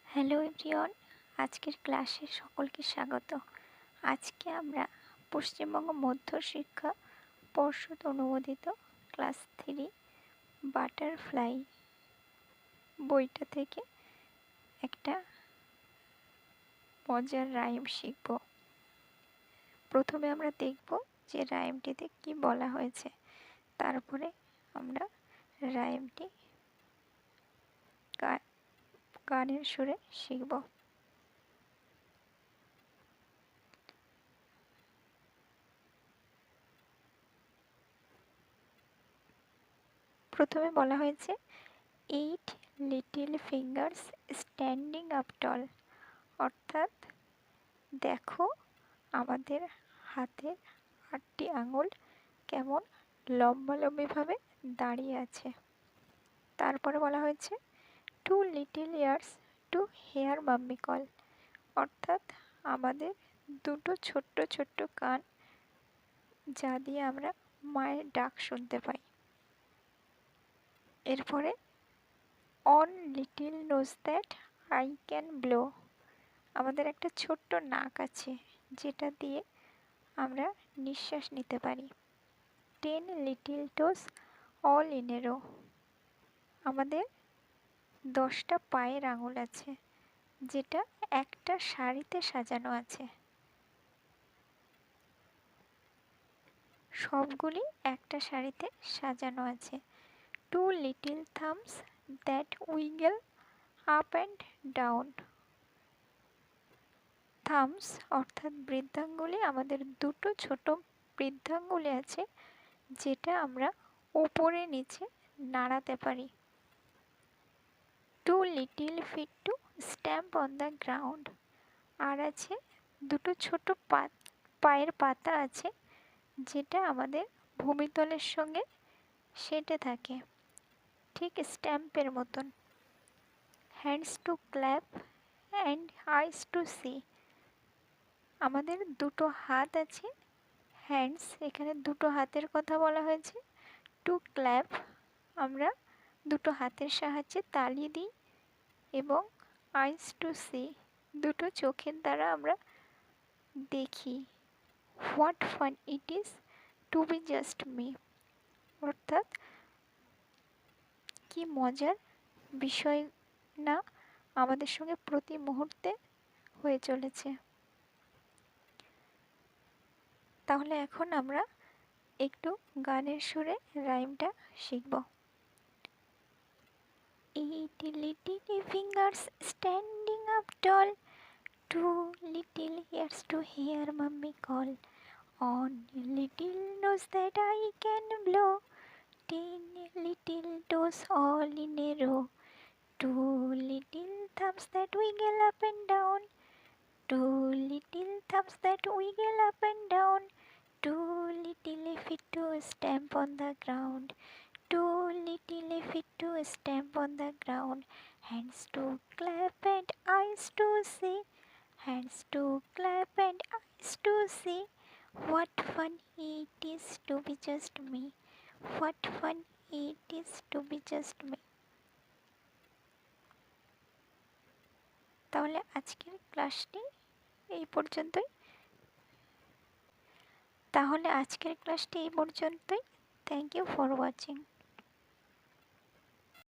Hello everyone, আজকের ক্লাসে সকলকে স্বাগত। আজকে আমরা পশ্চিমবঙ্গ মধ্য শিক্ষা পর্ষদ অনুমোদিত ক্লাস 3 বাটারফ্লাই বইটা থেকে একটা মজার রাইম শিখব। প্রথমে আমরা দেখব যে রাইমটিতে কি বলা হয়েছে, তারপরে আমরা রাইমটি গানের সুরে শিখব। প্রথমে বলা হয়েছে 8 লিটল ফিঙ্গার্স স্ট্যান্ডিং আপ টল, অর্থাৎ দেখো আমাদের হাতের 8টি আঙুল কেমন লম্বালম্বিভাবে দাঁড়িয়ে আছে। তারপরে বলা হয়েছে 2 little ears to hear mummy call, অর্থাৎ আমাদের দুটো ছোট্ট ছোট্ট কান, যা দিয়ে আমরা মায়ের ডাক শুনতে পাই। এরপরে one little nose that I can blow, আমাদের একটা ছোট্ট নাক আছে যেটা দিয়ে আমরা নিঃশ্বাস নিতে পারি। 10 little toes all in a row, আমাদের 10টা পায়ের আঙুল আছে যেটা একটা সারিতে সাজানো আছে, সবগুলি একটা সারিতে সাজানো আছে। 2 little thumbs that wiggle up and down, thumbs অর্থাৎ বৃদ্ধাঙ্গুলি, আমাদের দুটো ছোট বৃদ্ধাঙ্গুলি আছে যেটা আমরা উপরে নিচে নাড়াতে পারি। 2 little feet to stamp on the ground, আর আছে দুটো ছোট পায়ের পাতা আছে যেটা আমাদের ভূমিতলের সঙ্গে সেটে থাকে, ঠিক স্ট্যাম্পের মতন। Hands to clap and eyes to see, আমাদের দুটো হাত আছে। হ্যান্ডস, এখানে দুটো হাতের কথা বলা হয়েছে। টু ক্ল্যাপ, আমরা দুটো হাতের সাহায্যে তালি দিই, এবং আইস টু সি, দুটো চোখের দ্বারা আমরা দেখি। What fun it is to be just me, অর্থাৎ কি মজার বিষয় না আমাদের সঙ্গে প্রতি মুহূর্তে হয়ে চলেছে। তাহলে এখন আমরা একটু গানের সুরে রাইমটা শিখব। 8 little fingers standing up tall, 2 little ears to hear mommy call, on little nose that I can blow, 10 little toes all in a row, 2 little thumbs that wiggle up and down, 2 little thumbs that wiggle up and down, 2 little feet to stamp on the ground, 2 little feet to stamp on the ground, hands to clap and eyes to see, hands to clap and eyes to see, what fun it is to be just me, what fun it is to be just me. তাহলে আজকের ক্লাসটি এই পর্যন্তই। Thank you for watching.